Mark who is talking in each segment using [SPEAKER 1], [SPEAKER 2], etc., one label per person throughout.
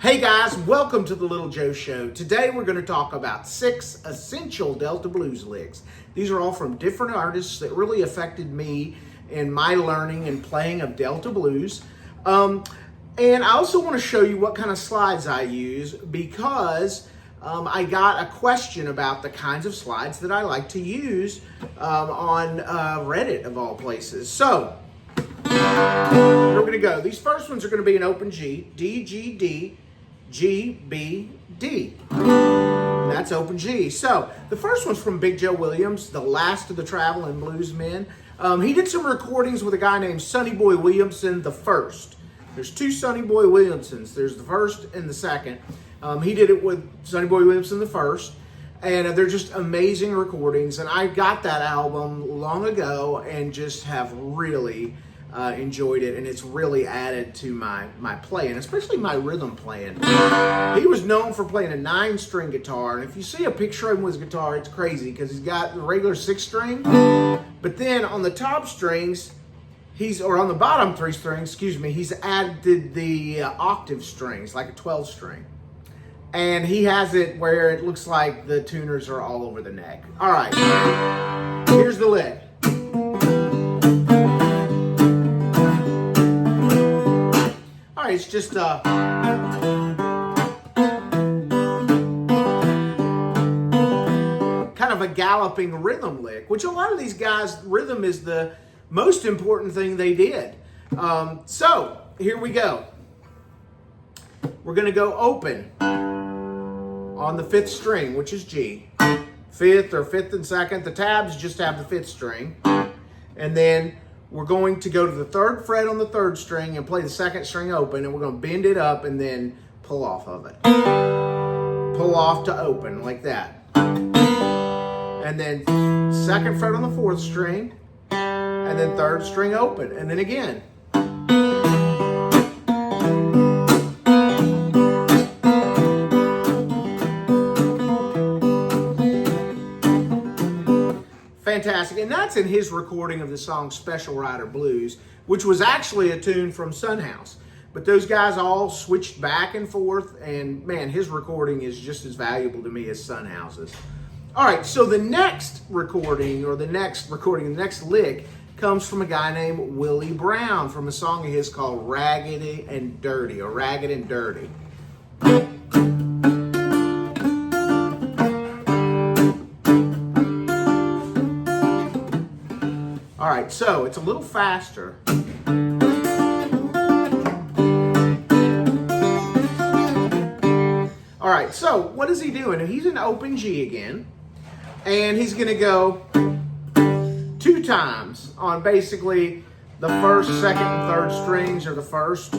[SPEAKER 1] Hey guys, welcome to the Little Joe Show. Today we're going to talk about 6 essential Delta blues licks. These are all from different artists that really affected me in my learning and playing of Delta blues. And I also want to show you what kind of slides I use because I got a question about the kinds of slides that I like to use on Reddit of all places. So, we're going to go. These first ones are going to be an open G, D, G, D, G, B, D. And that's open G. So the first one's from Big Joe Williams, the last of the traveling bluesmen. He did some recordings with a guy named Sonny Boy Williamson the first. There's 2 Sonny Boy Williamsons. There's the first and the second. He did it with Sonny Boy Williamson the first. And they're just amazing recordings. And I got that album long ago and just have really enjoyed it, and it's really added to my playing, especially my rhythm playing. He was known for playing a 9-string guitar, and if you see a picture of him with his guitar, it's crazy because he's got the regular 6-string, but then on the top strings, on the bottom 3 strings, he's added the octave strings, like a 12-string. And he has it where it looks like the tuners are all over the neck. All right, here's the lick. It's just kind of a galloping rhythm lick, which a lot of these guys, rhythm is the most important thing they did. So here we go. We're going to go open on the 5th string, which is G. 5th or 5th and 2nd. The tabs just have the 5th string. And then we're going to go to the 3rd fret on the 3rd string and play the 2nd string open, and we're going to bend it up and then pull off of it. Pull off to open, like that. And then 2nd fret on the 4th string, and then 3rd string open, and then again. Fantastic, and that's in his recording of the song Special Rider Blues, which was actually a tune from Son House. But those guys all switched back and forth, and man, his recording is just as valuable to me as Son House's. All right, so the next recording, the next lick, comes from a guy named Willie Brown from a song of his called Ragged and Dirty. All right, so it's a little faster. All right, so what is he doing? He's in open G again, and he's going to go 2 times on basically the 1st, 2nd, and 3rd strings, or the 1st.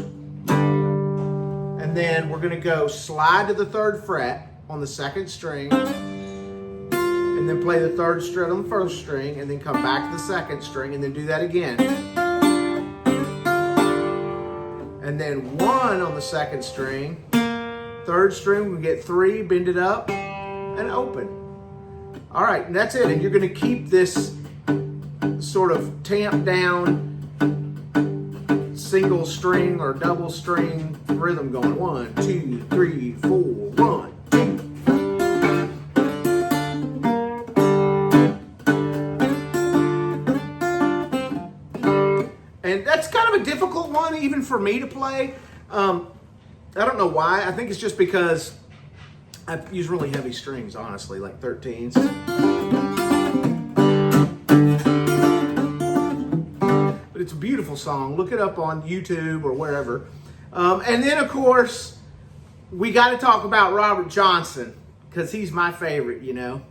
[SPEAKER 1] And then we're going to go slide to the 3rd fret on the 2nd string, and then play the 3rd string on the 1st string, and then come back to the 2nd string, and then do that again. And then 1 on the 2nd string, 3rd string, we get 3, bend it up, and open. All right, and that's it. And you're going to keep this sort of tamped down single string or double string rhythm going. 1, 2, 3, 4, 1, 2. And that's kind of a difficult one even for me to play. I don't know why. I think it's just because I use really heavy strings, honestly, like 13s. But it's a beautiful song. Look it up on YouTube or wherever. And then, of course, we got to talk about Robert Johnson because he's my favorite, you know.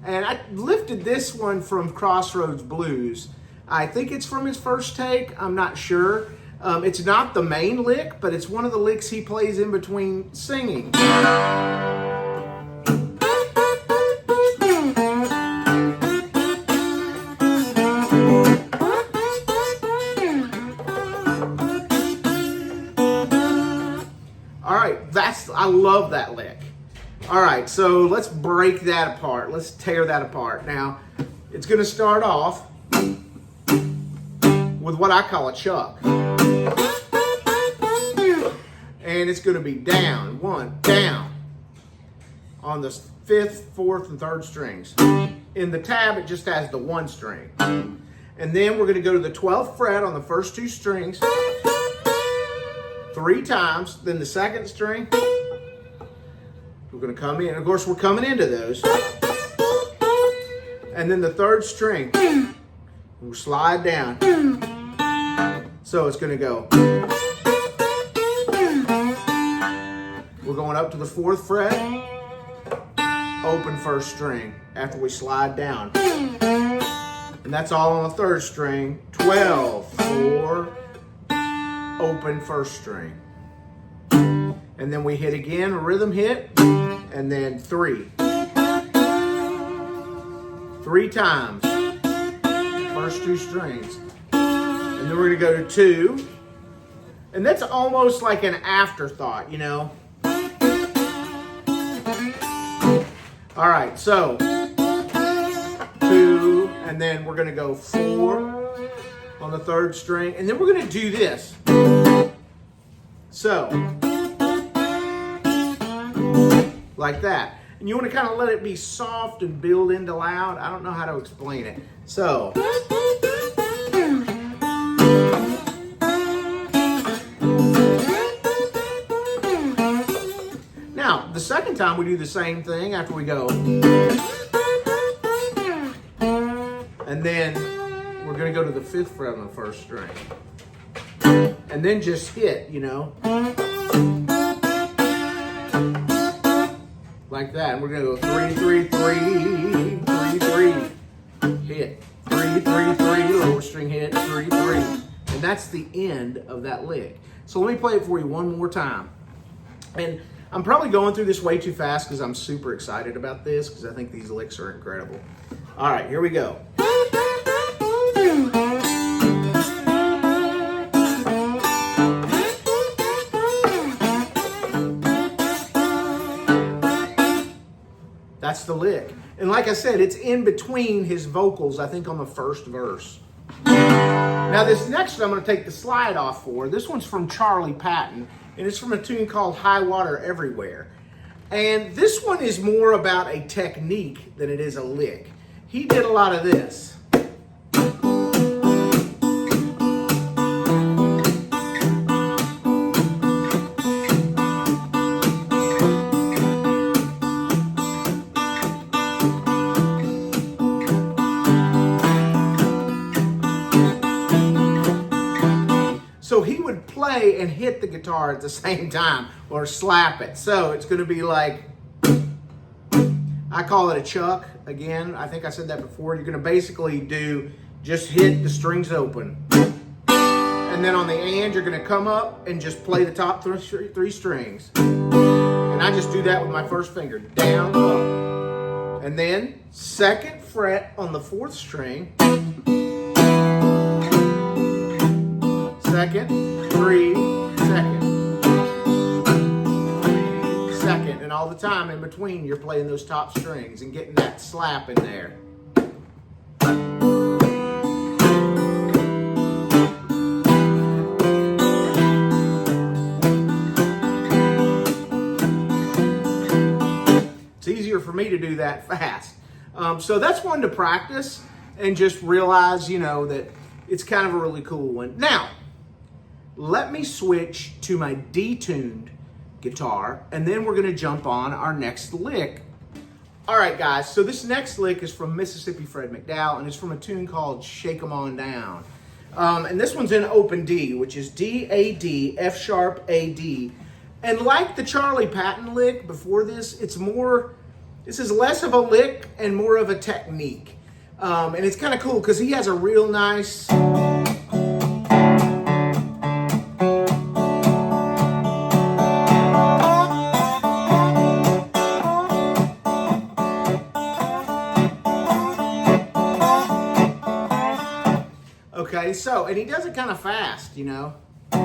[SPEAKER 1] And I lifted this one from Crossroads Blues. I think it's from his first take. I'm not sure. It's not the main lick, but it's one of the licks he plays in between singing. All right, I love that lick. All right, so let's break that apart. Let's tear that apart. Now, it's going to start off with what I call a chuck. And it's going to be down, 1, down on the 5th, 4th, and 3rd strings. In the tab, it just has the 1 string. And then we're going to go to the 12th fret on the first 2 strings 3 times. Then the 2nd string, we're going to come in. Of course, we're coming into those. And then the 3rd string, we'll slide down. So it's going to go. We're going up to the 4th fret, open 1st string after we slide down. And that's all on the 3rd string. 12, 4, open 1st string. And then we hit again, a rhythm hit, and then 3. 3 times, first 2 strings. And then we're gonna go to 2. And that's almost like an afterthought, you know? All right, so 2, and then we're gonna go 4 on the 3rd string, and then we're gonna do this. So, like that. And you wanna kind of let it be soft and build into loud. I don't know how to explain it. So. Now, the second time we do the same thing after we go. And then we're going to go to the 5th fret on the 1st string. And then just hit, you know. Like that. And we're going to go 3, 3, 3, 3, 3. Hit. 3, 3, 3. Lower string hit. 3, 3. And that's the end of that lick. So let me play it for you one more time. And I'm probably going through this way too fast because I'm super excited about this because I think these licks are incredible. All right, here we go. That's the lick. And like I said, it's in between his vocals, I think on the 1st verse. Now this next one I'm going to take the slide off for. This one's from Charlie Patton, and it's from a tune called High Water Everywhere. And this one is more about a technique than it is a lick. He did a lot of this. So he would play and hit the guitar at the same time or slap it. So it's going to be like, I call it a chuck. Again, I think I said that before. You're going to basically do just hit the strings open. And then on the and, you're going to come up and just play the top 3 strings. And I just do that with my first finger. Down, up. And then 2nd fret on the 4th string. 2nd, 3, 2nd, 3, 2nd, and all the time in between you're playing those top strings and getting that slap in there. It's easier for me to do that fast. So that's one to practice and just realize, you know, that it's kind of a really cool one. Now, let me switch to my detuned guitar, and then we're going to jump on our next lick. All right, guys, so this next lick is from Mississippi Fred McDowell, and it's from a tune called Shake 'Em On Down. And this one's in open D, which is D, A, D, F sharp, A, D. And like the Charlie Patton lick before this, this is less of a lick and more of a technique. And it's kind of cool because he has a real nice... Okay, so, and he does it kind of fast, you know. We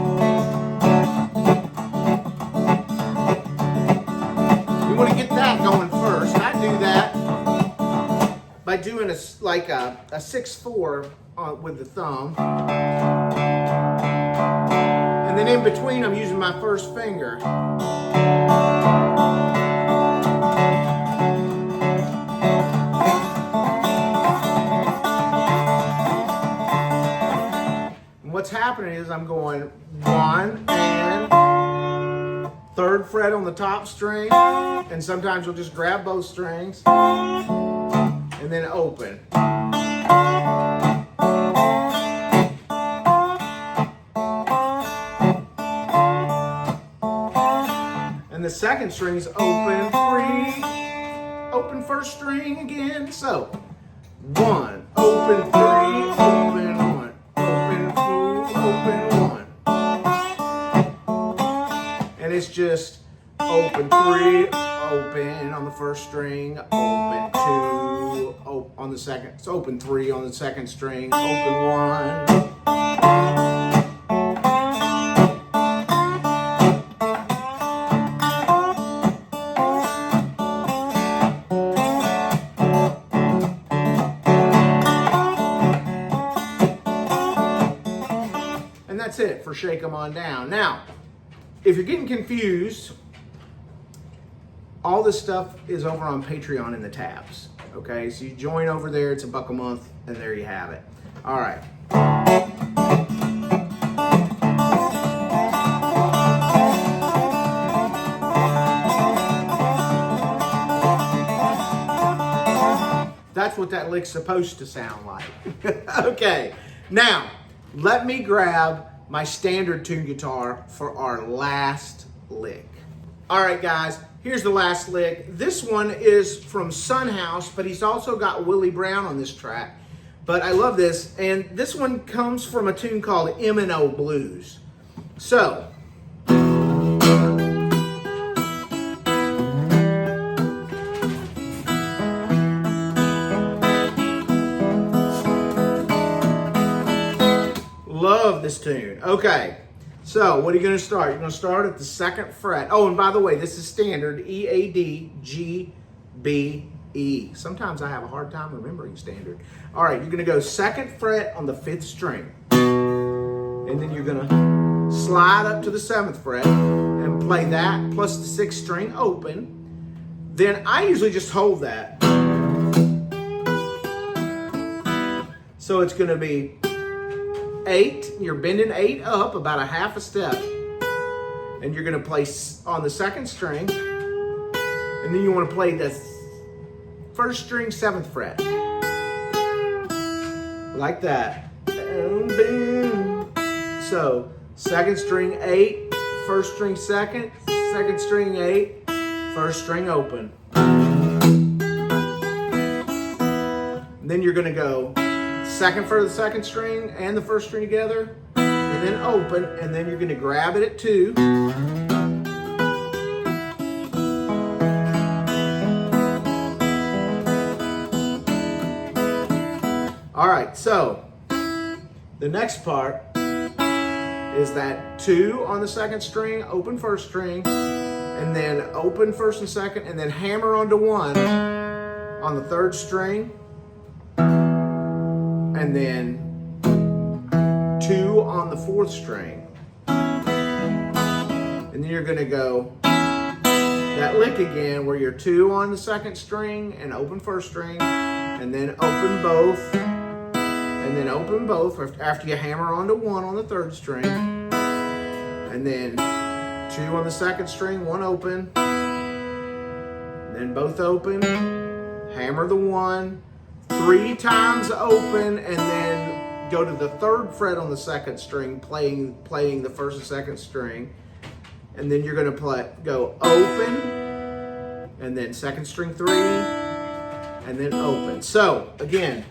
[SPEAKER 1] want to get that going first. I do that by doing a 6/4 with the thumb. And then in between, I'm using my first finger. And what's happening is I'm going 1 and 3rd fret on the top string, and sometimes you'll just grab both strings and then open. And the second string is open 3, open first string again. So 1, open 3, open 1, open 2, open 1. And it's just open 3, open on the first string, open 2, on the second. It's open 3 on the second string, open 1. That's it for Shake 'Em On Down. Now, if you're getting confused, all this stuff is over on Patreon in the tabs. Okay, so you join over there, it's $1 a month, and there you have it. All right. That's what that lick's supposed to sound like. Okay, now let me grab my standard tune guitar for our last lick. All right, guys, here's the last lick. This one is from Son House, but he's also got Willie Brown on this track. But I love this, and this one comes from a tune called M&O Blues. So, love this tune. Okay, so what are you going to start? You're going to start at the 2nd fret. Oh, and by the way, this is standard E, A, D, G, B, E. Sometimes I have a hard time remembering standard. All right, you're going to go 2nd fret on the 5th string. And then you're going to slide up to the 7th fret and play that plus the 6th string open. Then I usually just hold that. So it's going to be 8, you're bending 8 up about a half a step, and you're going to play on the 2nd string, and then you want to play the 1st string 7th fret, like that. So 2nd string 8, 1st string 2nd, 2nd string 8, 1st string open. And then you're going to go 2nd fret of the 2nd string and the 1st string together, and then open, and then you're going to grab it at 2. All right, so the next part is that 2 on the 2nd string, open 1st string, and then open 1st and 2nd, and then hammer onto 1 on the 3rd string, and then 2 on the 4th string. And then you're going to go that lick again where you're 2 on the 2nd string and open 1st string, and then open both, and then open both after you hammer onto 1 on the 3rd string, and then 2 on the 2nd string, 1 open, then both open, hammer the 1, 3 times open, and then go to the 3rd fret on the 2nd string, playing the 1st and 2nd string, and then you're going to go open, and then 2nd string 3, and then open. So again,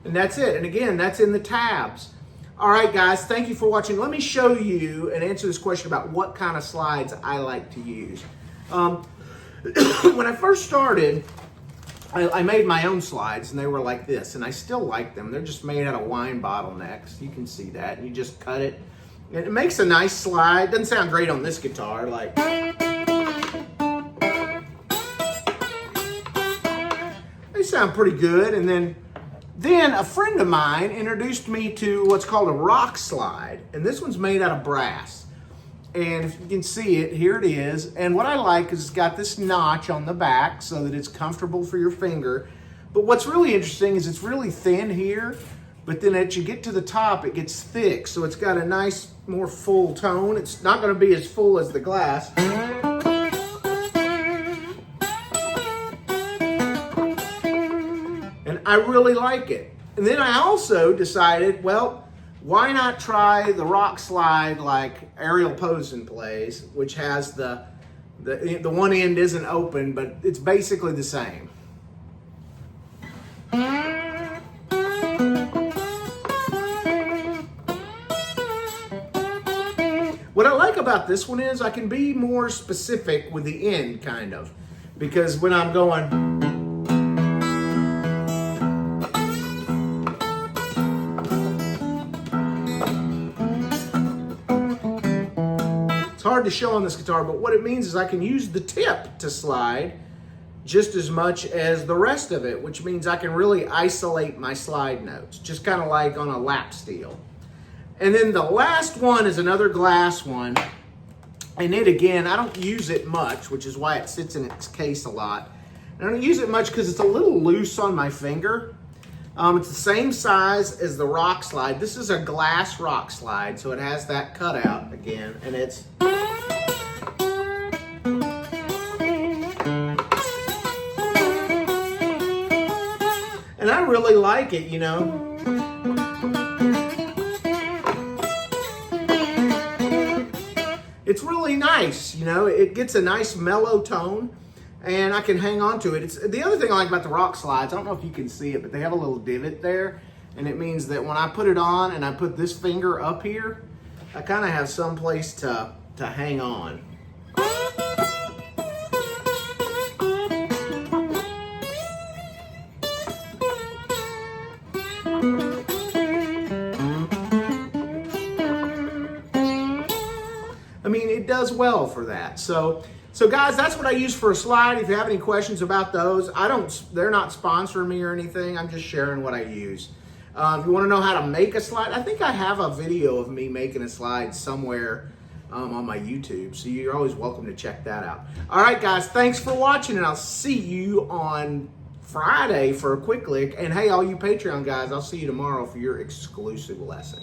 [SPEAKER 1] and that's it. And again, that's in the tabs. All right, guys, thank you for watching. Let me show you and answer this question about what kind of slides I like to use. When I first started, I made my own slides, and they were like this, and I still like them. They're just made out of wine bottle necks. You can see that. And you just cut it, and it makes a nice slide. Doesn't sound great on this guitar, like. they sound pretty good. And then a friend of mine introduced me to what's called a rock slide. And this one's made out of brass. And if you can see it, here it is. And what I like is it's got this notch on the back so that it's comfortable for your finger. But what's really interesting is it's really thin here, but then as you get to the top, it gets thick. So it's got a nice, more full tone. It's not going to be as full as the glass. And I really like it. And then I also decided, well, why not try the rock slide like Ariel Posen plays, which has the one end isn't open, but it's basically the same. What I like about this one is I can be more specific with the end, kind of, because when I'm going, it's hard to show on this guitar, but what it means is I can use the tip to slide just as much as the rest of it, which means I can really isolate my slide notes, just kind of like on a lap steel. And then the last one is another glass one. And it, again, I don't use it much, which is why it sits in its case a lot. And I don't use it much because it's a little loose on my finger. It's the same size as the rock slide. This is a glass rock slide, so it has that cutout again, and it's... And I really like it, you know. It's really nice, you know. It gets a nice mellow tone, and I can hang on to it. It's the other thing I like about the rock slides, I don't know if you can see it, but they have a little divot there, and it means that when I put it on and I put this finger up here, I kind of have some place to hang on. I mean, it does well for that. So guys, that's what I use for a slide. If you have any questions about those, they're not sponsoring me or anything. I'm just sharing what I use. If you want to know how to make a slide, I think I have a video of me making a slide somewhere on my YouTube. So you're always welcome to check that out. All right, guys, thanks for watching, and I'll see you on Friday for a quick lick. And hey, all you Patreon guys, I'll see you tomorrow for your exclusive lesson.